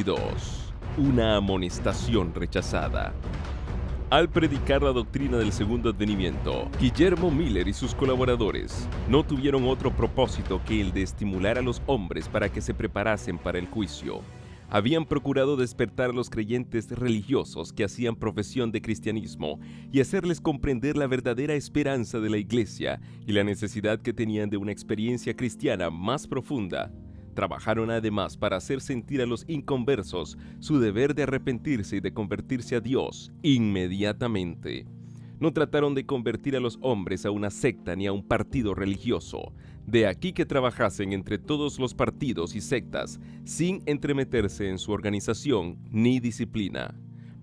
22. Una amonestación rechazada. Al predicar la doctrina del segundo advenimiento, Guillermo Miller y sus colaboradores no tuvieron otro propósito que el de estimular a los hombres para que se preparasen para el juicio. Habían procurado despertar a los creyentes religiosos que hacían profesión de cristianismo y hacerles comprender la verdadera esperanza de la iglesia y la necesidad que tenían de una experiencia cristiana más profunda. Trabajaron además para hacer sentir a los inconversos su deber de arrepentirse y de convertirse a Dios inmediatamente. No trataron de convertir a los hombres a una secta ni a un partido religioso. De aquí que trabajasen entre todos los partidos y sectas sin entremeterse en su organización ni disciplina.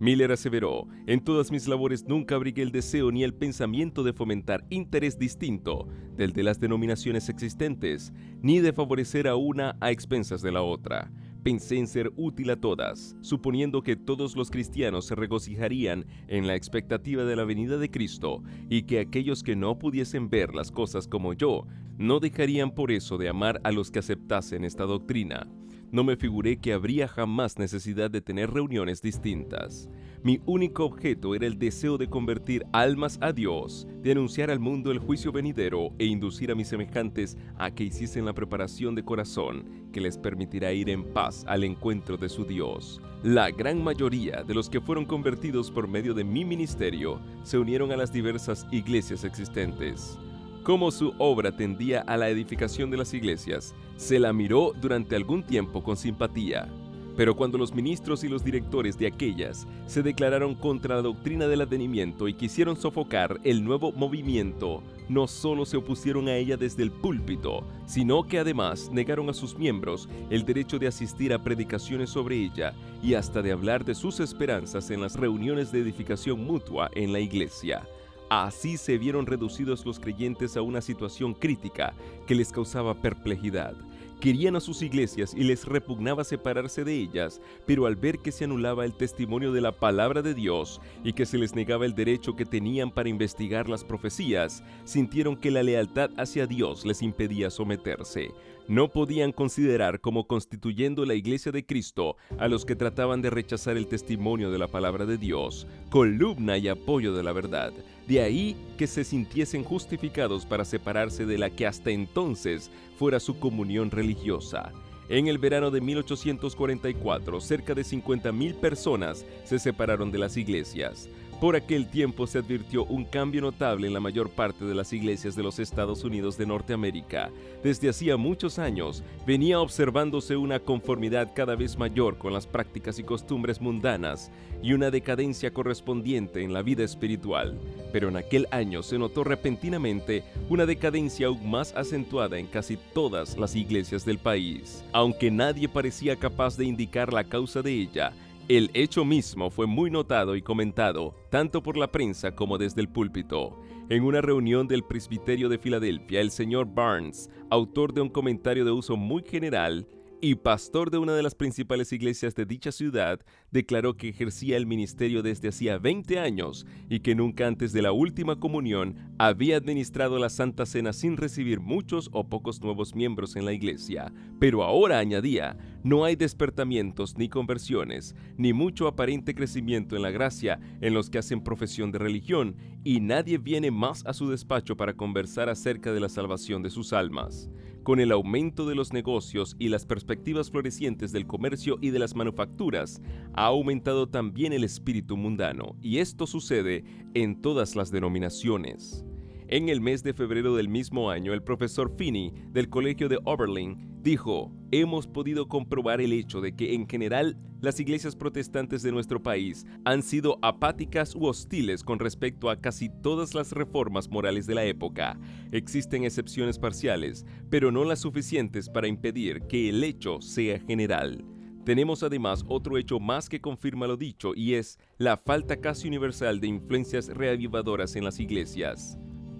Miller aseveró: en todas mis labores nunca abrigué el deseo ni el pensamiento de fomentar interés distinto del de las denominaciones existentes, ni de favorecer a una a expensas de la otra. Pensé en ser útil a todas, suponiendo que todos los cristianos se regocijarían en la expectativa de la venida de Cristo y que aquellos que no pudiesen ver las cosas como yo, no dejarían por eso de amar a los que aceptasen esta doctrina. No me figuré que habría jamás necesidad de tener reuniones distintas. Mi único objeto era el deseo de convertir almas a Dios, de anunciar al mundo el juicio venidero e inducir a mis semejantes a que hiciesen la preparación de corazón que les permitirá ir en paz al encuentro de su Dios. La gran mayoría de los que fueron convertidos por medio de mi ministerio se unieron a las diversas iglesias existentes. Como su obra tendía a la edificación de las iglesias, se la miró durante algún tiempo con simpatía. Pero cuando los ministros y los directores de aquellas se declararon contra la doctrina del advenimiento y quisieron sofocar el nuevo movimiento, no solo se opusieron a ella desde el púlpito, sino que además negaron a sus miembros el derecho de asistir a predicaciones sobre ella y hasta de hablar de sus esperanzas en las reuniones de edificación mutua en la iglesia. Así se vieron reducidos los creyentes a una situación crítica que les causaba perplejidad. Querían a sus iglesias y les repugnaba separarse de ellas, pero al ver que se anulaba el testimonio de la palabra de Dios y que se les negaba el derecho que tenían para investigar las profecías, sintieron que la lealtad hacia Dios les impedía someterse. No podían considerar como constituyendo la iglesia de Cristo a los que trataban de rechazar el testimonio de la palabra de Dios, columna y apoyo de la verdad. De ahí que se sintiesen justificados para separarse de la que hasta entonces fuera su comunión religiosa. En el verano de 1844, cerca de 50,000 personas se separaron de las iglesias. Por aquel tiempo se advirtió un cambio notable en la mayor parte de las iglesias de los Estados Unidos de Norteamérica. Desde hacía muchos años venía observándose una conformidad cada vez mayor con las prácticas y costumbres mundanas y una decadencia correspondiente en la vida espiritual. Pero en aquel año se notó repentinamente una decadencia aún más acentuada en casi todas las iglesias del país. Aunque nadie parecía capaz de indicar la causa de ella, el hecho mismo fue muy notado y comentado, tanto por la prensa como desde el púlpito. En una reunión del Presbiterio de Filadelfia, el señor Barnes, autor de un comentario de uso muy general y pastor de una de las principales iglesias de dicha ciudad, declaró que ejercía el ministerio desde hacía 20 años y que nunca antes de la última comunión había administrado la Santa Cena sin recibir muchos o pocos nuevos miembros en la iglesia. Pero ahora, añadía, no hay despertamientos ni conversiones, ni mucho aparente crecimiento en la gracia en los que hacen profesión de religión, y nadie viene más a su despacho para conversar acerca de la salvación de sus almas. Con el aumento de los negocios y las perspectivas florecientes del comercio y de las manufacturas, ha aumentado también el espíritu mundano, y esto sucede en todas las denominaciones. En el mes de febrero del mismo año, el profesor Finney del Colegio de Oberlin dijo: hemos podido comprobar el hecho de que en general las iglesias protestantes de nuestro país han sido apáticas u hostiles con respecto a casi todas las reformas morales de la época. Existen excepciones parciales, pero no las suficientes para impedir que el hecho sea general. Tenemos además otro hecho más que confirma lo dicho, y es la falta casi universal de influencias reavivadoras en las iglesias.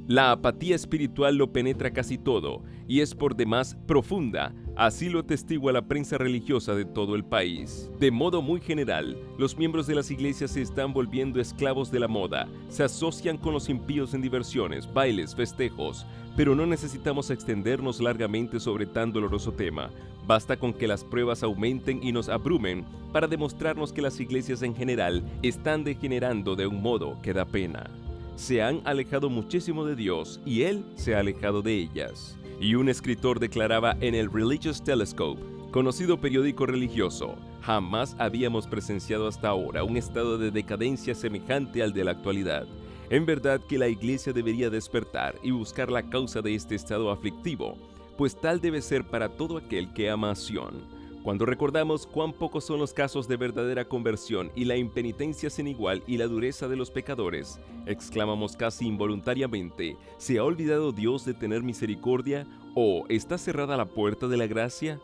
La apatía espiritual lo penetra casi todo y es por demás profunda, Así lo atestigua la prensa religiosa de todo el país. De modo muy general, los miembros de las iglesias se están volviendo esclavos de la moda, se asocian con los impíos en diversiones, bailes, festejos, pero no necesitamos extendernos largamente sobre tan doloroso tema. Basta con que las pruebas aumenten y nos abrumen para demostrarnos que las iglesias en general están degenerando de un modo que da pena. Se han alejado muchísimo de Dios y Él se ha alejado de ellas. Y un escritor declaraba en el Religious Telescope, conocido periódico religioso: jamás habíamos presenciado hasta ahora un estado de decadencia semejante al de la actualidad. En verdad que la iglesia debería despertar y buscar la causa de este estado aflictivo, pues tal debe ser para todo aquel que ama a Sión. Cuando recordamos cuán pocos son los casos de verdadera conversión y la impenitencia sin igual y la dureza de los pecadores, exclamamos casi involuntariamente: ¿se ha olvidado Dios de tener misericordia? ¿O está cerrada la puerta de la gracia?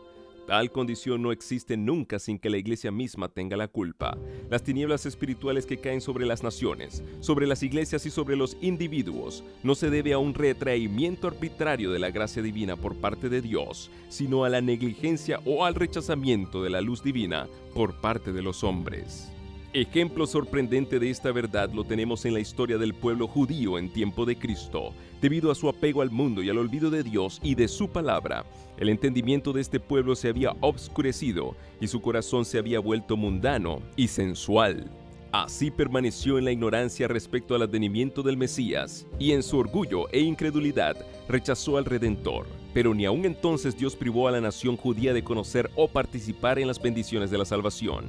Tal condición no existe nunca sin que la iglesia misma tenga la culpa. Las tinieblas espirituales que caen sobre las naciones, sobre las iglesias y sobre los individuos no se debe a un retraimiento arbitrario de la gracia divina por parte de Dios, sino a la negligencia o al rechazamiento de la luz divina por parte de los hombres. Ejemplo sorprendente de esta verdad lo tenemos en la historia del pueblo judío en tiempo de Cristo. Debido a su apego al mundo y al olvido de Dios y de su palabra, el entendimiento de este pueblo se había obscurecido y su corazón se había vuelto mundano y sensual. Así permaneció en la ignorancia respecto al advenimiento del Mesías y en su orgullo e incredulidad rechazó al Redentor. Pero ni aún entonces Dios privó a la nación judía de conocer o participar en las bendiciones de la salvación.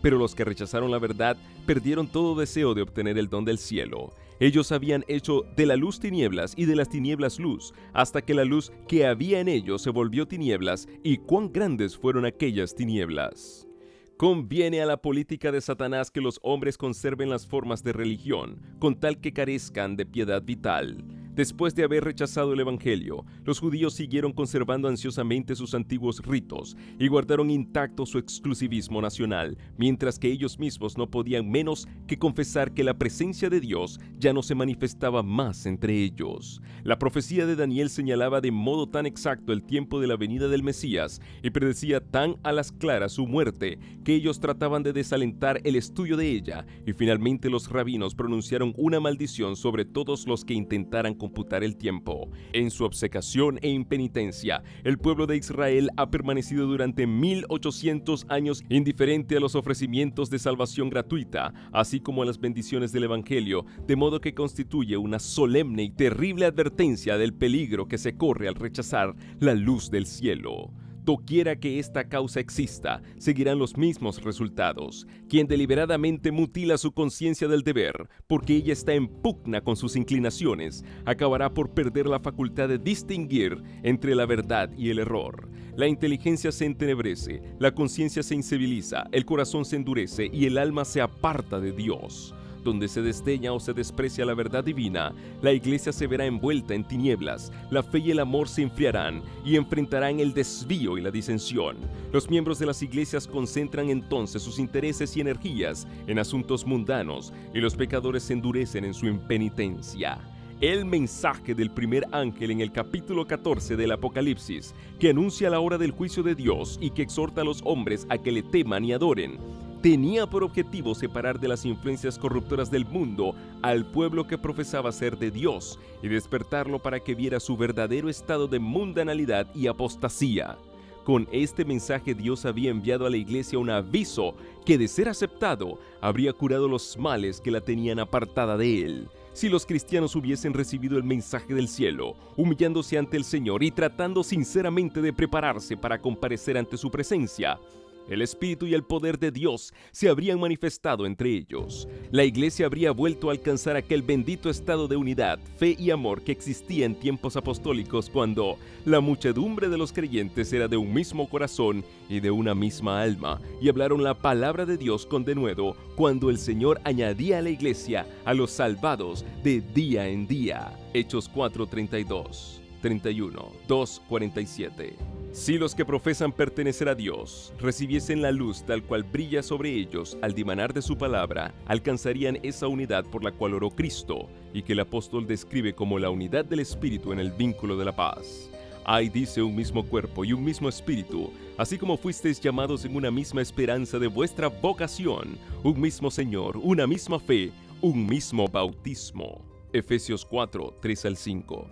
Pero los que rechazaron la verdad perdieron todo deseo de obtener el don del cielo. Ellos habían hecho de la luz tinieblas y de las tinieblas luz, hasta que la luz que había en ellos se volvió tinieblas, y cuán grandes fueron aquellas tinieblas. Conviene a la política de Satanás que los hombres conserven las formas de religión, con tal que carezcan de piedad vital. Después de haber rechazado el Evangelio, los judíos siguieron conservando ansiosamente sus antiguos ritos y guardaron intacto su exclusivismo nacional, mientras que ellos mismos no podían menos que confesar que la presencia de Dios ya no se manifestaba más entre ellos. La profecía de Daniel señalaba de modo tan exacto el tiempo de la venida del Mesías y predecía tan a las claras su muerte que ellos trataban de desalentar el estudio de ella, y finalmente los rabinos pronunciaron una maldición sobre todos los que intentaran computar el tiempo. En su obcecación e impenitencia, el pueblo de Israel ha permanecido durante 1800 años indiferente a los ofrecimientos de salvación gratuita, así como a las bendiciones del Evangelio, de modo que constituye una solemne y terrible advertencia del peligro que se corre al rechazar la luz del cielo. Doquiera que esta causa exista, seguirán los mismos resultados. Quien deliberadamente mutila su conciencia del deber, porque ella está en pugna con sus inclinaciones, acabará por perder la facultad de distinguir entre la verdad y el error. La inteligencia se entenebrece, la conciencia se inciviliza, el corazón se endurece y el alma se aparta de Dios. Donde se desdeña o se desprecia la verdad divina, la iglesia se verá envuelta en tinieblas, la fe y el amor se enfriarán y enfrentarán el desvío y la disensión. Los miembros de las iglesias concentran entonces sus intereses y energías en asuntos mundanos y los pecadores se endurecen en su impenitencia. El mensaje del primer ángel en el capítulo 14 del Apocalipsis, que anuncia la hora del juicio de Dios y que exhorta a los hombres a que le teman y adoren, tenía por objetivo separar de las influencias corruptoras del mundo al pueblo que profesaba ser de Dios y despertarlo para que viera su verdadero estado de mundanalidad y apostasía. Con este mensaje Dios había enviado a la iglesia un aviso que, de ser aceptado, habría curado los males que la tenían apartada de Él. Si los cristianos hubiesen recibido el mensaje del cielo, humillándose ante el Señor y tratando sinceramente de prepararse para comparecer ante su presencia, el Espíritu y el poder de Dios se habrían manifestado entre ellos. La iglesia habría vuelto a alcanzar aquel bendito estado de unidad, fe y amor que existía en tiempos apostólicos cuando la muchedumbre de los creyentes era de un mismo corazón y de una misma alma, y hablaron la palabra de Dios con denuedo cuando el Señor añadía a la iglesia a los salvados de día en día. Hechos 4:32. 31, 2:47. Si los que profesan pertenecer a Dios recibiesen la luz tal cual brilla sobre ellos al dimanar de su palabra, alcanzarían esa unidad por la cual oró Cristo y que el apóstol describe como la unidad del Espíritu en el vínculo de la paz. Hay, dice, un mismo cuerpo y un mismo espíritu, así como fuisteis llamados en una misma esperanza de vuestra vocación, un mismo Señor, una misma fe, un mismo bautismo. Efesios 4, 3 al 5.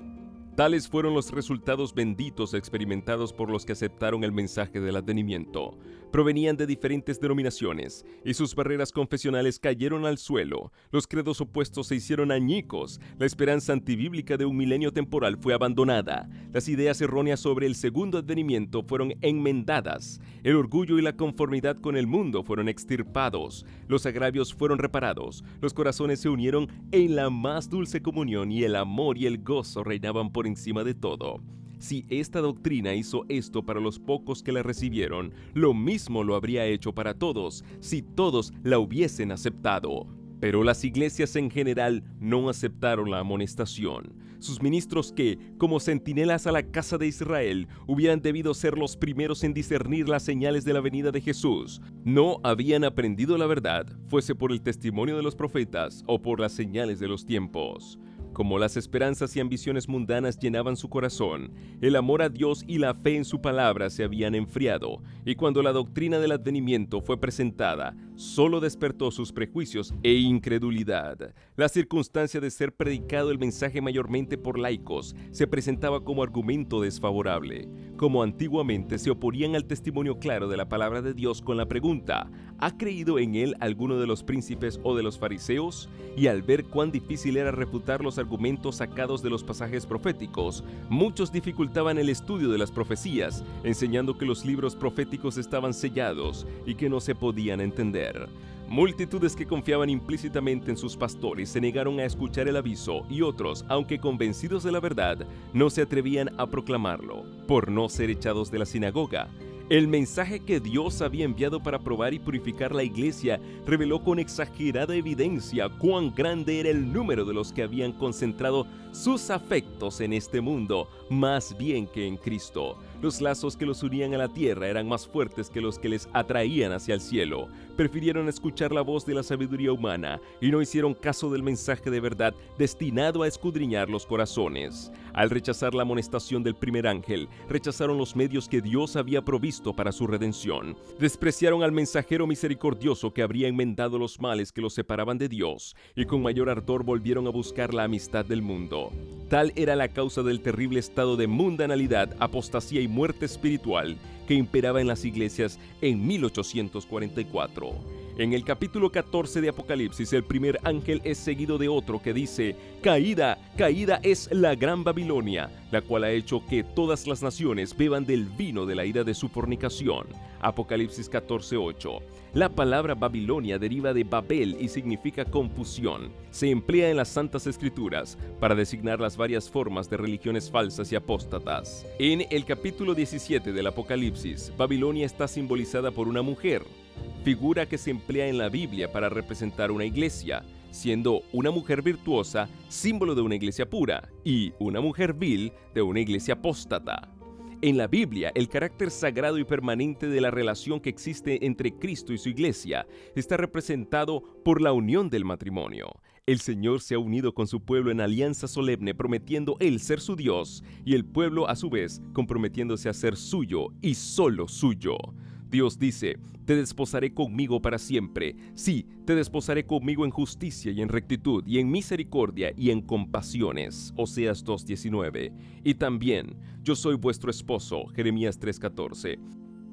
Tales fueron los resultados benditos experimentados por los que aceptaron el mensaje del advenimiento. Provenían de diferentes denominaciones, y sus barreras confesionales cayeron al suelo. Los credos opuestos se hicieron añicos. La esperanza antibíblica de un milenio temporal fue abandonada. Las ideas erróneas sobre el segundo advenimiento fueron enmendadas. El orgullo y la conformidad con el mundo fueron extirpados. Los agravios fueron reparados. Los corazones se unieron en la más dulce comunión, y el amor y el gozo reinaban por encima de todo. Si esta doctrina hizo esto para los pocos que la recibieron, lo mismo lo habría hecho para todos, si todos la hubiesen aceptado. Pero las iglesias en general no aceptaron la amonestación. Sus ministros que, como centinelas a la casa de Israel, hubieran debido ser los primeros en discernir las señales de la venida de Jesús, no habían aprendido la verdad, fuese por el testimonio de los profetas o por las señales de los tiempos. Como las esperanzas y ambiciones mundanas llenaban su corazón, el amor a Dios y la fe en su palabra se habían enfriado, y cuando la doctrina del advenimiento fue presentada, solo despertó sus prejuicios e incredulidad. La circunstancia de ser predicado el mensaje mayormente por laicos se presentaba como argumento desfavorable. Como antiguamente se oponían al testimonio claro de la palabra de Dios con la pregunta: ¿ha creído en él alguno de los príncipes o de los fariseos? Y al ver cuán difícil era refutar los argumentos sacados de los pasajes proféticos, muchos dificultaban el estudio de las profecías, enseñando que los libros proféticos estaban sellados y que no se podían entender. Multitudes que confiaban implícitamente en sus pastores se negaron a escuchar el aviso, y otros, aunque convencidos de la verdad, no se atrevían a proclamarlo, por no ser echados de la sinagoga. El mensaje que Dios había enviado para probar y purificar la iglesia reveló con exagerada evidencia cuán grande era el número de los que habían concentrado sus afectos en este mundo, más bien que en Cristo. Los lazos que los unían a la tierra eran más fuertes que los que les atraían hacia el cielo. Prefirieron escuchar la voz de la sabiduría humana y no hicieron caso del mensaje de verdad destinado a escudriñar los corazones. Al rechazar la amonestación del primer ángel, rechazaron los medios que Dios había provisto para su redención. Despreciaron al mensajero misericordioso que habría enmendado los males que los separaban de Dios, y con mayor ardor volvieron a buscar la amistad del mundo. Tal era la causa del terrible estado de mundanalidad, apostasía y muerte espiritual que imperaba en las iglesias en 1844. En el capítulo 14 de Apocalipsis, el primer ángel es seguido de otro que dice: Caída, caída es la gran Babilonia, la cual ha hecho que todas las naciones beban del vino de la ira de su fornicación. Apocalipsis 14:8. La palabra Babilonia deriva de Babel y significa confusión. Se emplea en las Santas Escrituras para designar las varias formas de religiones falsas y apóstatas. En el capítulo 17 del Apocalipsis, Babilonia está simbolizada por una mujer, figura que se emplea en la Biblia para representar una iglesia, siendo una mujer virtuosa símbolo de una iglesia pura y una mujer vil de una iglesia apóstata. En la Biblia, el carácter sagrado y permanente de la relación que existe entre Cristo y su iglesia está representado por la unión del matrimonio. El Señor se ha unido con su pueblo en alianza solemne, prometiendo Él ser su Dios, y el pueblo, a su vez, comprometiéndose a ser suyo y solo suyo. Dios dice: te desposaré conmigo para siempre. Sí, te desposaré conmigo en justicia y en rectitud, y en misericordia y en compasiones. Oseas 2:19. Y también: yo soy vuestro esposo. Jeremías 3:14.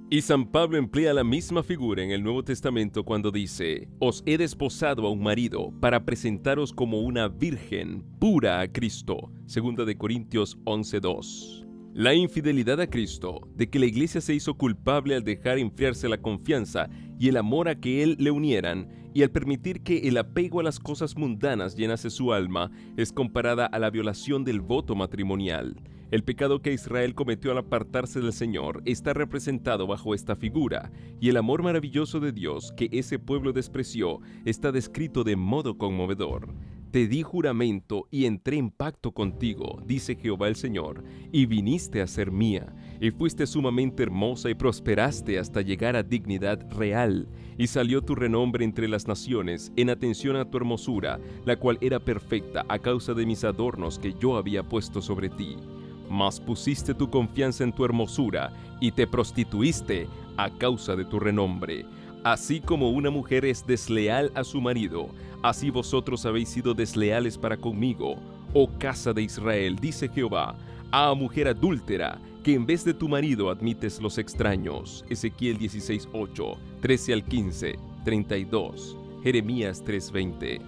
Y San Pablo emplea la misma figura en el Nuevo Testamento cuando dice: os he desposado a un marido para presentaros como una virgen pura a Cristo. 2 Corintios 11:2. La infidelidad a Cristo, de que la iglesia se hizo culpable al dejar enfriarse la confianza y el amor a que Él le unieran, y al permitir que el apego a las cosas mundanas llenase su alma, es comparada a la violación del voto matrimonial. El pecado que Israel cometió al apartarse del Señor está representado bajo esta figura, y el amor maravilloso de Dios que ese pueblo despreció está descrito de modo conmovedor. Te di juramento y entré en pacto contigo, dice Jehová el Señor, y viniste a ser mía, y fuiste sumamente hermosa y prosperaste hasta llegar a dignidad real, y salió tu renombre entre las naciones en atención a tu hermosura, la cual era perfecta a causa de mis adornos que yo había puesto sobre ti. mas pusiste tu confianza en tu hermosura y te prostituiste a causa de tu renombre. Así como una mujer es desleal a su marido, así vosotros habéis sido desleales para conmigo, oh casa de Israel, dice Jehová. Mujer adúltera, que en vez de tu marido admites los extraños. Ezequiel 16:8, 13 al 15, 32, Jeremías 3:20.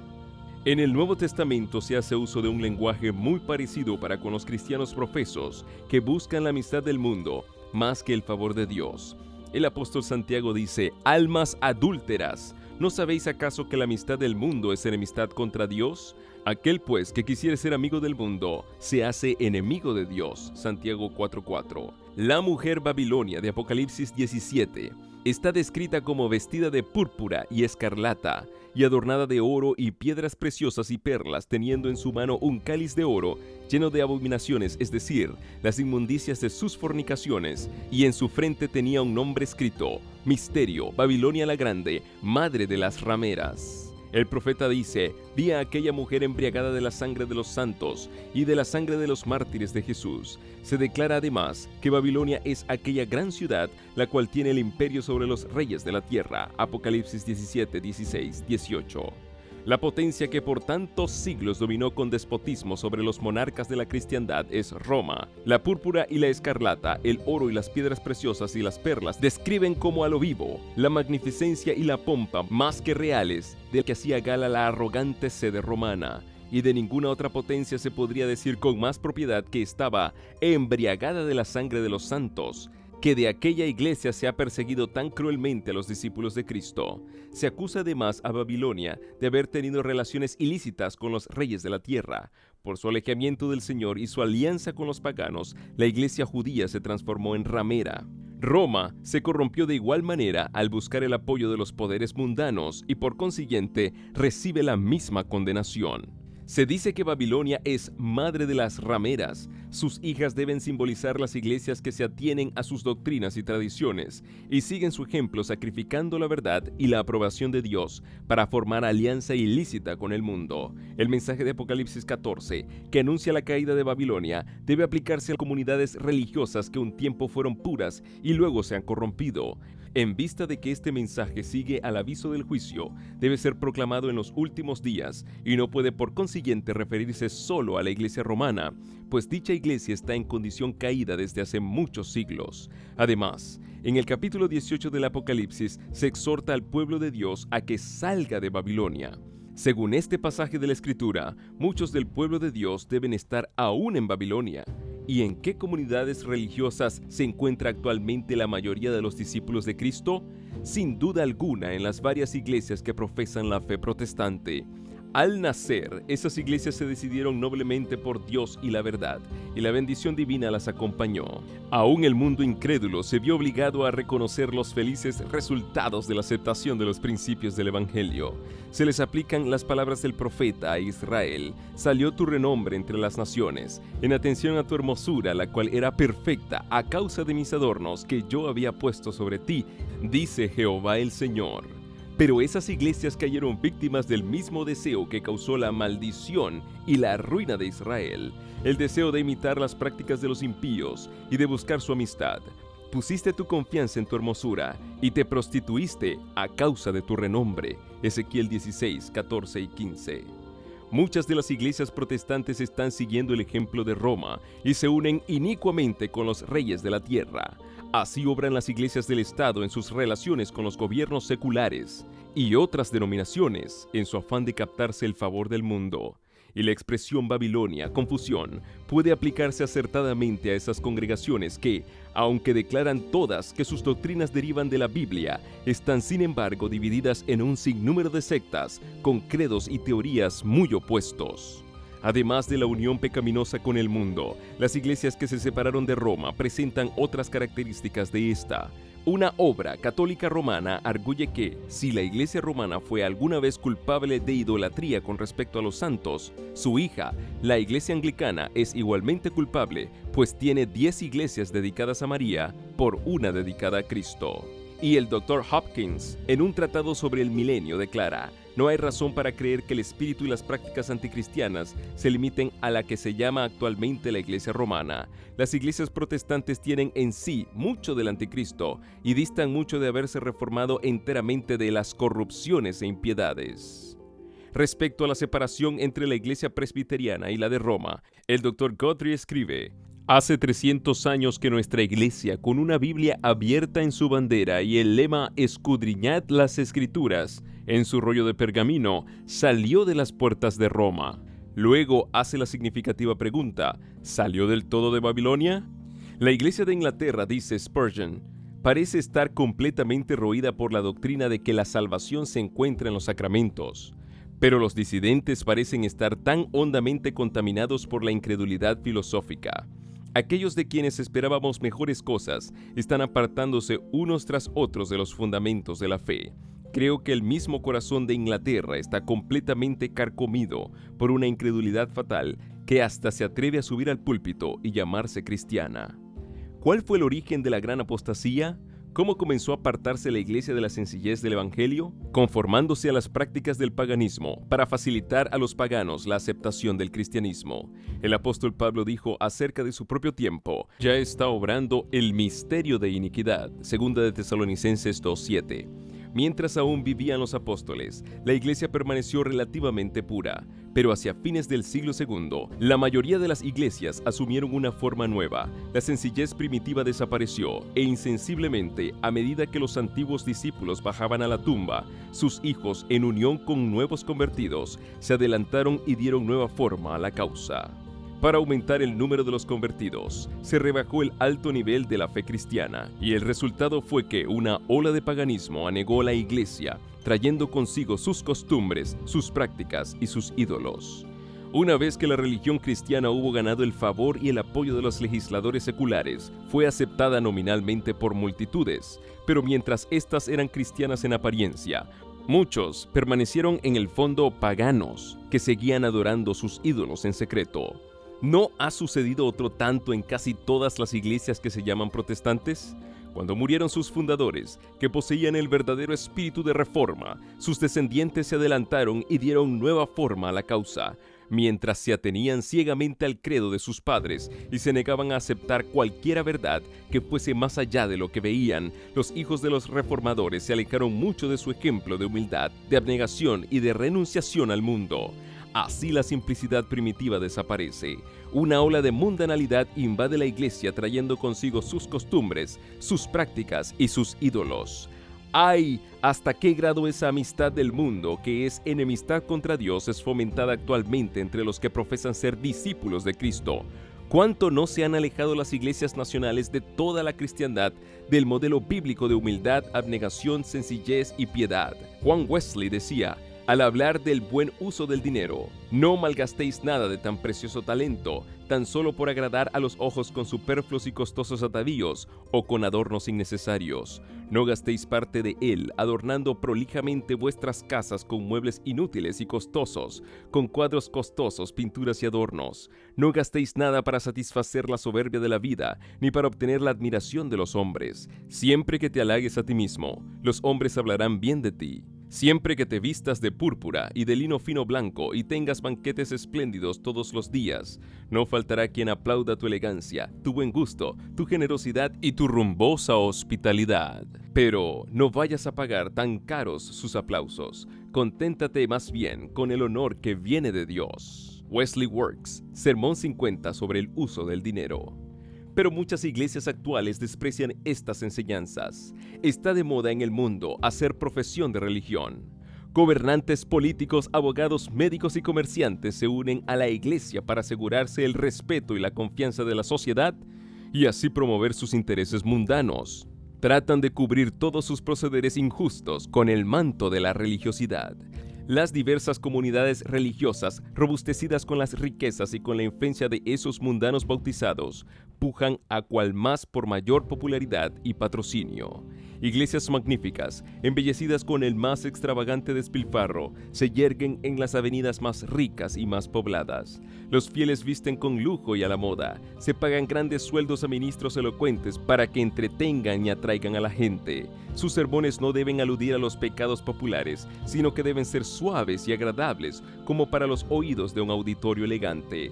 En el Nuevo Testamento se hace uso de un lenguaje muy parecido para con los cristianos profesos que buscan la amistad del mundo más que el favor de Dios. El apóstol Santiago dice: almas adúlteras, ¿no sabéis acaso que la amistad del mundo es enemistad contra Dios? Aquel pues que quisiere ser amigo del mundo, se hace enemigo de Dios. Santiago 4:4. La mujer Babilonia de Apocalipsis 17 está descrita como vestida de púrpura y escarlata, y adornada de oro y piedras preciosas y perlas, teniendo en su mano un cáliz de oro lleno de abominaciones, es decir, las inmundicias de sus fornicaciones, y en su frente tenía un nombre escrito: Misterio, Babilonia la Grande, madre de las rameras. El profeta dice: vi a aquella mujer embriagada de la sangre de los santos y de la sangre de los mártires de Jesús. Se declara además que Babilonia es aquella gran ciudad, la cual tiene el imperio sobre los reyes de la tierra. Apocalipsis 17, 16, 18. La potencia que por tantos siglos dominó con despotismo sobre los monarcas de la cristiandad es Roma. La púrpura y la escarlata, el oro y las piedras preciosas y las perlas describen como a lo vivo la magnificencia y la pompa más que reales del que hacía gala la arrogante sede romana. Y de ninguna otra potencia se podría decir con más propiedad que estaba embriagada de la sangre de los santos, que de aquella iglesia se ha perseguido tan cruelmente a los discípulos de Cristo. Se acusa además a Babilonia de haber tenido relaciones ilícitas con los reyes de la tierra. Por su alejamiento del Señor y su alianza con los paganos, la iglesia judía se transformó en ramera. Roma se corrompió de igual manera al buscar el apoyo de los poderes mundanos y por consiguiente recibe la misma condenación. Se dice que Babilonia es madre de las rameras. Sus hijas deben simbolizar las iglesias que se atienen a sus doctrinas y tradiciones y siguen su ejemplo sacrificando la verdad y la aprobación de Dios para formar alianza ilícita con el mundo. El mensaje de Apocalipsis 14, que anuncia la caída de Babilonia, debe aplicarse a comunidades religiosas que un tiempo fueron puras y luego se han corrompido. En vista de que este mensaje sigue al aviso del juicio, debe ser proclamado en los últimos días y no puede por consiguiente referirse solo a la iglesia romana, pues dicha iglesia está en condición caída desde hace muchos siglos. Además, en el capítulo 18 del Apocalipsis se exhorta al pueblo de Dios a que salga de Babilonia. Según este pasaje de la Escritura, muchos del pueblo de Dios deben estar aún en Babilonia. ¿Y en qué comunidades religiosas se encuentra actualmente la mayoría de los discípulos de Cristo? Sin duda alguna en las varias iglesias que profesan la fe protestante. Al nacer, esas iglesias se decidieron noblemente por Dios y la verdad, y la bendición divina las acompañó. Aún el mundo incrédulo se vio obligado a reconocer los felices resultados de la aceptación de los principios del Evangelio. Se les aplican las palabras del profeta a Israel: salió tu renombre entre las naciones, en atención a tu hermosura, la cual era perfecta a causa de mis adornos que yo había puesto sobre ti, dice Jehová el Señor. Pero esas iglesias cayeron víctimas del mismo deseo que causó la maldición y la ruina de Israel, el deseo de imitar las prácticas de los impíos y de buscar su amistad. Pusiste tu confianza en tu hermosura y te prostituiste a causa de tu renombre. Ezequiel 16, 14 y 15. Muchas de las iglesias protestantes están siguiendo el ejemplo de Roma y se unen inicuamente con los reyes de la tierra. Así obran las iglesias del Estado en sus relaciones con los gobiernos seculares y otras denominaciones en su afán de captarse el favor del mundo. Y la expresión Babilonia, confusión, puede aplicarse acertadamente a esas congregaciones que, aunque declaran todas que sus doctrinas derivan de la Biblia, están sin embargo divididas en un sinnúmero de sectas con credos y teorías muy opuestos. Además de la unión pecaminosa con el mundo, las iglesias que se separaron de Roma presentan otras características de esta. Una obra católica romana arguye que, si la iglesia romana fue alguna vez culpable de idolatría con respecto a los santos, su hija, la iglesia anglicana, es igualmente culpable, pues tiene 10 iglesias dedicadas a María por una dedicada a Cristo. Y el Dr. Hopkins, en un tratado sobre el milenio, declara: no hay razón para creer que el espíritu y las prácticas anticristianas se limiten a la que se llama actualmente la Iglesia romana. Las iglesias protestantes tienen en sí mucho del anticristo y distan mucho de haberse reformado enteramente de las corrupciones e impiedades. Respecto a la separación entre la Iglesia presbiteriana y la de Roma, el Dr. Guthrie escribe: hace 300 años que nuestra Iglesia, con una Biblia abierta en su bandera y el lema "Escudriñad las Escrituras" en su rollo de pergamino, salió de las puertas de Roma. Luego hace la significativa pregunta: ¿salió del todo de Babilonia? La Iglesia de Inglaterra, dice Spurgeon, parece estar completamente roída por la doctrina de que la salvación se encuentra en los sacramentos. Pero los disidentes parecen estar tan hondamente contaminados por la incredulidad filosófica. Aquellos de quienes esperábamos mejores cosas están apartándose unos tras otros de los fundamentos de la fe. Creo que el mismo corazón de Inglaterra está completamente carcomido por una incredulidad fatal que hasta se atreve a subir al púlpito y llamarse cristiana. ¿Cuál fue el origen de la gran apostasía? ¿Cómo comenzó a apartarse la Iglesia de la sencillez del Evangelio? Conformándose a las prácticas del paganismo para facilitar a los paganos la aceptación del cristianismo. El apóstol Pablo dijo acerca de su propio tiempo: ya está obrando el misterio de iniquidad, 2 de Tesalonicenses 2:7. Mientras aún vivían los apóstoles, la Iglesia permaneció relativamente pura, pero hacia fines del siglo II, la mayoría de las iglesias asumieron una forma nueva. La sencillez primitiva desapareció e insensiblemente, a medida que los antiguos discípulos bajaban a la tumba, sus hijos, en unión con nuevos convertidos, se adelantaron y dieron nueva forma a la causa. Para aumentar el número de los convertidos, se rebajó el alto nivel de la fe cristiana, y el resultado fue que una ola de paganismo anegó la Iglesia, trayendo consigo sus costumbres, sus prácticas y sus ídolos. Una vez que la religión cristiana hubo ganado el favor y el apoyo de los legisladores seculares, fue aceptada nominalmente por multitudes, pero mientras éstas eran cristianas en apariencia, muchos permanecieron en el fondo paganos, que seguían adorando sus ídolos en secreto. ¿No ha sucedido otro tanto en casi todas las iglesias que se llaman protestantes? Cuando murieron sus fundadores, que poseían el verdadero espíritu de reforma, sus descendientes se adelantaron y dieron nueva forma a la causa, mientras se atenían ciegamente al credo de sus padres y se negaban a aceptar cualquiera verdad que fuese más allá de lo que veían. Los hijos de los reformadores se alejaron mucho de su ejemplo de humildad, de abnegación y de renunciación al mundo. Así la simplicidad primitiva desaparece. Una ola de mundanalidad invade la iglesia trayendo consigo sus costumbres, sus prácticas y sus ídolos. ¡Ay! ¿Hasta qué grado esa amistad del mundo, que es enemistad contra Dios, es fomentada actualmente entre los que profesan ser discípulos de Cristo? ¿Cuánto no se han alejado las iglesias nacionales de toda la cristiandad, del modelo bíblico de humildad, abnegación, sencillez y piedad? Juan Wesley decía, al hablar del buen uso del dinero: no malgastéis nada de tan precioso talento, tan solo por agradar a los ojos con superfluos y costosos atavíos o con adornos innecesarios. No gastéis parte de él adornando prolijamente vuestras casas con muebles inútiles y costosos, con cuadros costosos, pinturas y adornos. No gastéis nada para satisfacer la soberbia de la vida, ni para obtener la admiración de los hombres. Siempre que te halagues a ti mismo, los hombres hablarán bien de ti. Siempre que te vistas de púrpura y de lino fino blanco y tengas banquetes espléndidos todos los días, no faltará quien aplauda tu elegancia, tu buen gusto, tu generosidad y tu rumbosa hospitalidad. Pero no vayas a pagar tan caros sus aplausos. Conténtate más bien con el honor que viene de Dios. Wesley Works, Sermón 50 sobre el uso del dinero. Pero muchas iglesias actuales desprecian estas enseñanzas. Está de moda en el mundo hacer profesión de religión. Gobernantes, políticos, abogados, médicos y comerciantes se unen a la iglesia para asegurarse el respeto y la confianza de la sociedad y así promover sus intereses mundanos. Tratan de cubrir todos sus procederes injustos con el manto de la religiosidad. Las diversas comunidades religiosas, robustecidas con las riquezas y con la influencia de esos mundanos bautizados, pujan a cual más por mayor popularidad y patrocinio. Iglesias magníficas, embellecidas con el más extravagante despilfarro, se yerguen en las avenidas más ricas y más pobladas. Los fieles visten con lujo y a la moda. Se pagan grandes sueldos a ministros elocuentes para que entretengan y atraigan a la gente. Sus sermones no deben aludir a los pecados populares, sino que deben ser suaves y agradables, como para los oídos de un auditorio elegante.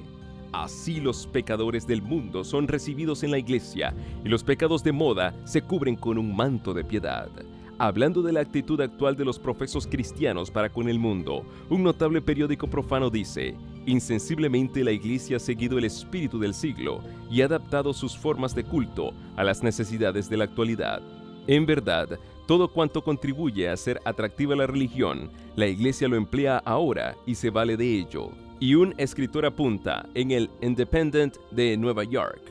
Así los pecadores del mundo son recibidos en la iglesia y los pecados de moda se cubren con un manto de piedad. Hablando de la actitud actual de los profesos cristianos para con el mundo, un notable periódico profano dice: insensiblemente la iglesia ha seguido el espíritu del siglo y ha adaptado sus formas de culto a las necesidades de la actualidad. En verdad, todo cuanto contribuye a hacer atractiva la religión, la iglesia lo emplea ahora y se vale de ello. Y un escritor apunta en el Independent de Nueva York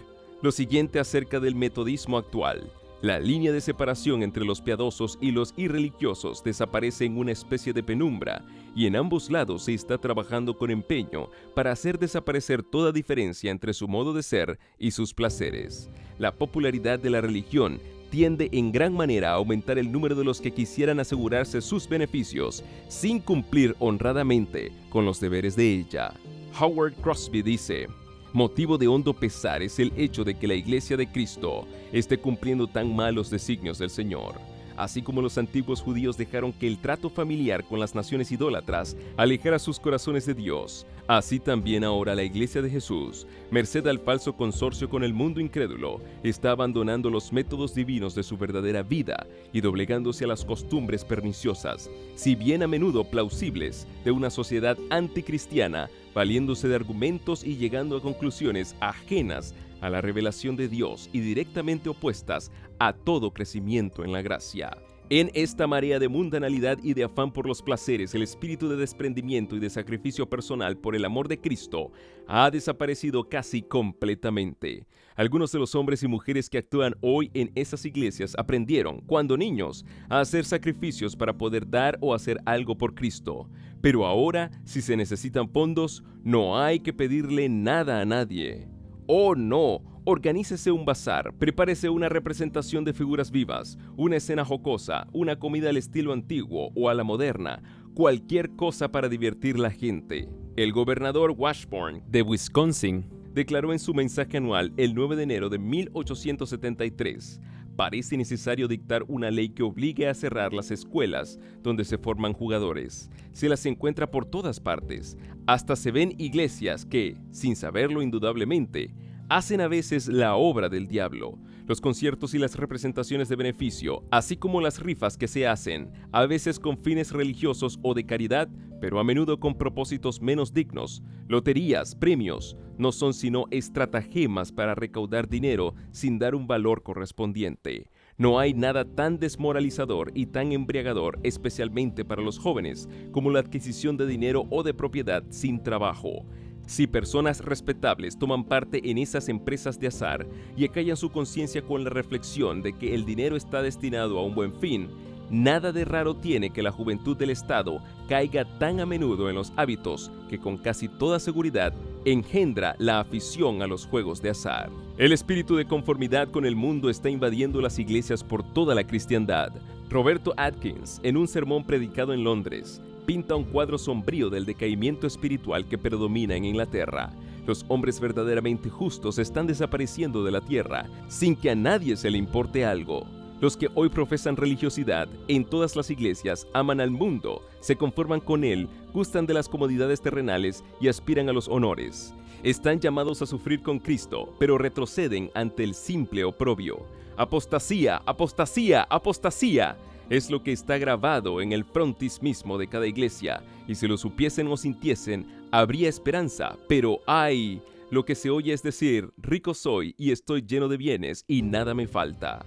lo siguiente acerca del metodismo actual: la línea de separación entre los piadosos y los irreligiosos desaparece en una especie de penumbra, y en ambos lados se está trabajando con empeño para hacer desaparecer toda diferencia entre su modo de ser y sus placeres. La popularidad de la religión tiende en gran manera a aumentar el número de los que quisieran asegurarse sus beneficios sin cumplir honradamente con los deberes de ella. Howard Crosby dice: motivo de hondo pesar es el hecho de que la Iglesia de Cristo esté cumpliendo tan mal los designios del Señor. Así como los antiguos judíos dejaron que el trato familiar con las naciones idólatras alejara sus corazones de Dios, así también ahora la Iglesia de Jesús, merced al falso consorcio con el mundo incrédulo, está abandonando los métodos divinos de su verdadera vida y doblegándose a las costumbres perniciosas, si bien a menudo plausibles, de una sociedad anticristiana, valiéndose de argumentos y llegando a conclusiones ajenas a la revelación de Dios y directamente opuestas a todo crecimiento en la gracia. En esta marea de mundanalidad y de afán por los placeres, el espíritu de desprendimiento y de sacrificio personal por el amor de Cristo ha desaparecido casi completamente. Algunos de los hombres y mujeres que actúan hoy en esas iglesias aprendieron, cuando niños, a hacer sacrificios para poder dar o hacer algo por Cristo. Pero ahora, si se necesitan fondos, no hay que pedirle nada a nadie. ¡Oh, no! Organícese un bazar, prepárese una representación de figuras vivas, una escena jocosa, una comida al estilo antiguo o a la moderna, cualquier cosa para divertir la gente. El gobernador Washburn de Wisconsin declaró en su mensaje anual el 9 de enero de 1873: parece necesario dictar una ley que obligue a cerrar las escuelas donde se forman jugadores. Se las encuentra por todas partes. Hasta se ven iglesias que, sin saberlo indudablemente, hacen a veces la obra del diablo. Los conciertos y las representaciones de beneficio, así como las rifas que se hacen, a veces con fines religiosos o de caridad, pero a menudo con propósitos menos dignos, loterías, premios, no son sino estratagemas para recaudar dinero sin dar un valor correspondiente. No hay nada tan desmoralizador y tan embriagador, especialmente para los jóvenes, como la adquisición de dinero o de propiedad sin trabajo. Si personas respetables toman parte en esas empresas de azar y acallan su conciencia con la reflexión de que el dinero está destinado a un buen fin, nada de raro tiene que la juventud del Estado caiga tan a menudo en los hábitos que con casi toda seguridad engendra la afición a los juegos de azar. El espíritu de conformidad con el mundo está invadiendo las iglesias por toda la cristiandad. Roberto Atkins, en un sermón predicado en Londres, pinta un cuadro sombrío del decaimiento espiritual que predomina en Inglaterra. Los hombres verdaderamente justos están desapareciendo de la tierra sin que a nadie se le importe algo. Los que hoy profesan religiosidad en todas las iglesias aman al mundo, se conforman con él, gustan de las comodidades terrenales y aspiran a los honores. Están llamados a sufrir con Cristo, pero retroceden ante el simple oprobio. Apostasía, apostasía, apostasía. Es lo que está grabado en el frontis mismo de cada iglesia, y si lo supiesen o sintiesen, habría esperanza, pero ¡ay! Lo que se oye es decir: rico soy y estoy lleno de bienes y nada me falta.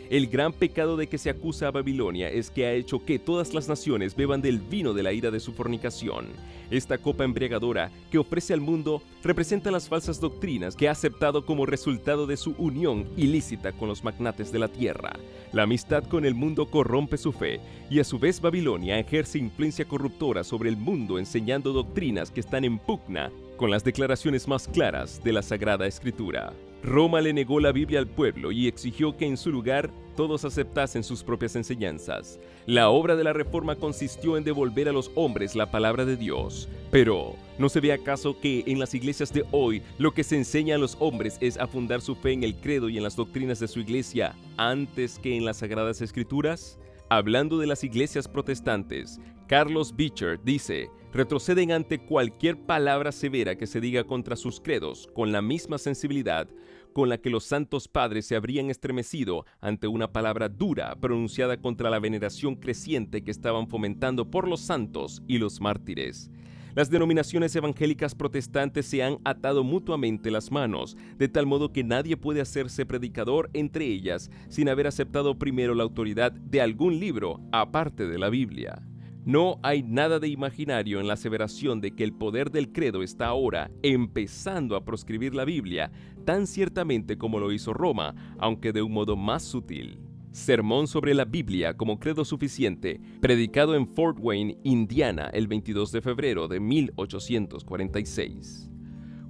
El gran pecado de que se acusa a Babilonia es que ha hecho que todas las naciones beban del vino de la ira de su fornicación. Esta copa embriagadora que ofrece al mundo representa las falsas doctrinas que ha aceptado como resultado de su unión ilícita con los magnates de la tierra. La amistad con el mundo corrompe su fe, y a su vez Babilonia ejerce influencia corruptora sobre el mundo, enseñando doctrinas que están en pugna con las declaraciones más claras de la Sagrada Escritura. Roma le negó la Biblia al pueblo y exigió que en su lugar todos aceptasen sus propias enseñanzas. La obra de la Reforma consistió en devolver a los hombres la palabra de Dios. Pero, ¿no se ve acaso que en las iglesias de hoy lo que se enseña a los hombres es a fundar su fe en el credo y en las doctrinas de su iglesia antes que en las Sagradas Escrituras? Hablando de las iglesias protestantes, Carlos Beecher dice: retroceden ante cualquier palabra severa que se diga contra sus credos con la misma sensibilidad con la que los santos padres se habrían estremecido ante una palabra dura pronunciada contra la veneración creciente que estaban fomentando por los santos y los mártires. Las denominaciones evangélicas protestantes se han atado mutuamente las manos, de tal modo que nadie puede hacerse predicador entre ellas sin haber aceptado primero la autoridad de algún libro aparte de la Biblia. No hay nada de imaginario en la aseveración de que el poder del credo está ahora empezando a proscribir la Biblia, tan ciertamente como lo hizo Roma, aunque de un modo más sutil. Sermón sobre la Biblia como credo suficiente, predicado en Fort Wayne, Indiana, el 22 de febrero de 1846.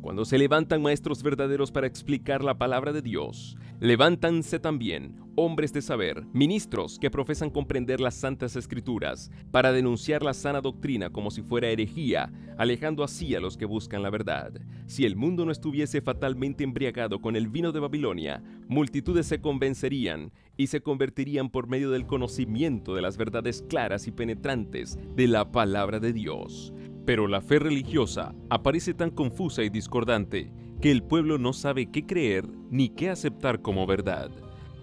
Cuando se levantan maestros verdaderos para explicar la palabra de Dios, levántanse también hombres de saber, ministros que profesan comprender las santas escrituras, para denunciar la sana doctrina como si fuera herejía, alejando así a los que buscan la verdad. Si el mundo no estuviese fatalmente embriagado con el vino de Babilonia, multitudes se convencerían y se convertirían por medio del conocimiento de las verdades claras y penetrantes de la palabra de Dios. Pero la fe religiosa aparece tan confusa y discordante que el pueblo no sabe qué creer ni qué aceptar como verdad.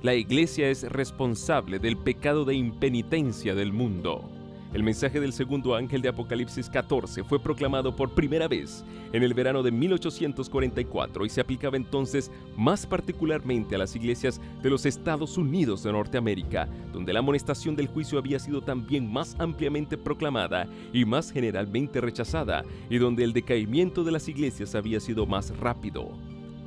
La iglesia es responsable del pecado de impenitencia del mundo. El mensaje del segundo ángel de Apocalipsis 14 fue proclamado por primera vez en el verano de 1844 y se aplicaba entonces más particularmente a las iglesias de los Estados Unidos de Norteamérica, donde la amonestación del juicio había sido también más ampliamente proclamada y más generalmente rechazada, y donde el decaimiento de las iglesias había sido más rápido.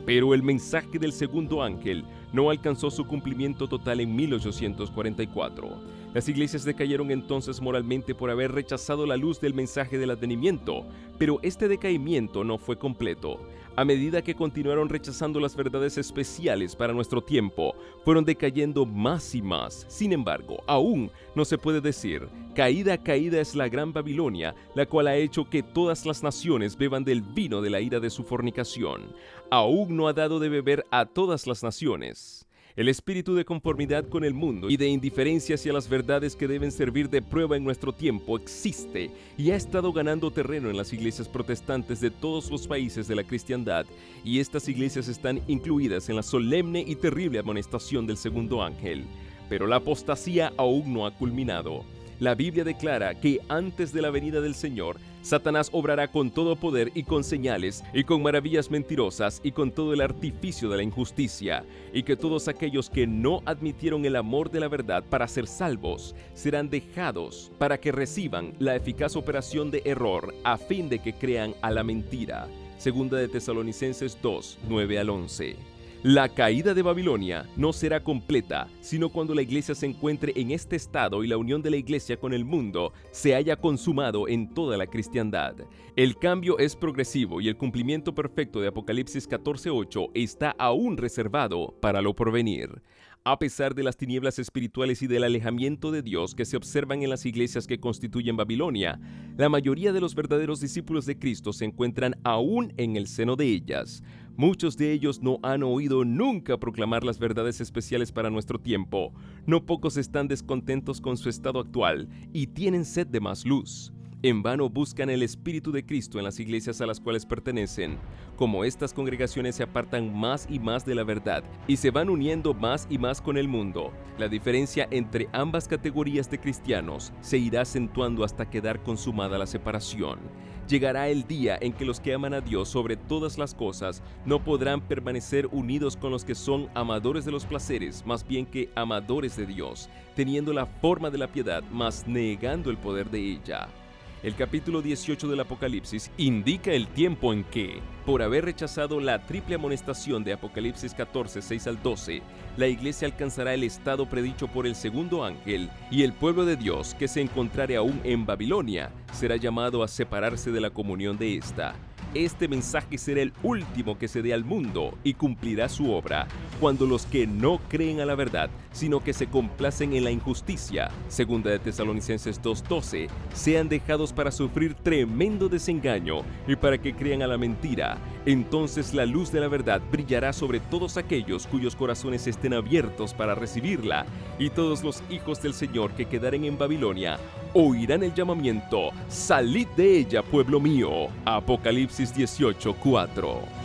Pero el mensaje del segundo ángel no alcanzó su cumplimiento total en 1844. Las iglesias decayeron entonces moralmente por haber rechazado la luz del mensaje del advenimiento, pero este decaimiento no fue completo. A medida que continuaron rechazando las verdades especiales para nuestro tiempo, fueron decayendo más y más. Sin embargo, aún no se puede decir: caída, caída es la gran Babilonia, la cual ha hecho que todas las naciones beban del vino de la ira de su fornicación. Aún no ha dado de beber a todas las naciones. El espíritu de conformidad con el mundo y de indiferencia hacia las verdades que deben servir de prueba en nuestro tiempo existe y ha estado ganando terreno en las iglesias protestantes de todos los países de la cristiandad, y estas iglesias están incluidas en la solemne y terrible amonestación del segundo ángel. Pero la apostasía aún no ha culminado. La Biblia declara que antes de la venida del Señor, Satanás obrará con todo poder y con señales y con maravillas mentirosas y con todo el artificio de la injusticia, y que todos aquellos que no admitieron el amor de la verdad para ser salvos serán dejados para que reciban la eficaz operación de error a fin de que crean a la mentira. Segunda de Tesalonicenses 2, 9 al 11. La caída de Babilonia no será completa, sino cuando la iglesia se encuentre en este estado y la unión de la iglesia con el mundo se haya consumado en toda la cristiandad. El cambio es progresivo y el cumplimiento perfecto de Apocalipsis 14:8 está aún reservado para lo porvenir. A pesar de las tinieblas espirituales y del alejamiento de Dios que se observan en las iglesias que constituyen Babilonia, la mayoría de los verdaderos discípulos de Cristo se encuentran aún en el seno de ellas. Muchos de ellos no han oído nunca proclamar las verdades especiales para nuestro tiempo. No pocos están descontentos con su estado actual y tienen sed de más luz. En vano buscan el Espíritu de Cristo en las iglesias a las cuales pertenecen. Como estas congregaciones se apartan más y más de la verdad y se van uniendo más y más con el mundo, la diferencia entre ambas categorías de cristianos se irá acentuando hasta quedar consumada la separación. Llegará el día en que los que aman a Dios sobre todas las cosas no podrán permanecer unidos con los que son amadores de los placeres, más bien que amadores de Dios, teniendo la forma de la piedad, mas negando el poder de ella. El capítulo 18 del Apocalipsis indica el tiempo en que, por haber rechazado la triple amonestación de Apocalipsis 14, 6 al 12, la iglesia alcanzará el estado predicho por el segundo ángel, y el pueblo de Dios, que se encontrare aún en Babilonia, será llamado a separarse de la comunión de esta. este mensaje será el último que se dé al mundo y cumplirá su obra, cuando los que no creen a la verdad, sino que se complacen en la injusticia, segunda de Tesalonicenses 2:12, sean dejados para sufrir tremendo desengaño y para que crean a la mentira. Entonces la luz de la verdad brillará sobre todos aquellos cuyos corazones estén abiertos para recibirla, y todos los hijos del Señor que quedaren en Babilonia oirán el llamamiento: salid de ella, pueblo mío. Apocalipsis 18:4.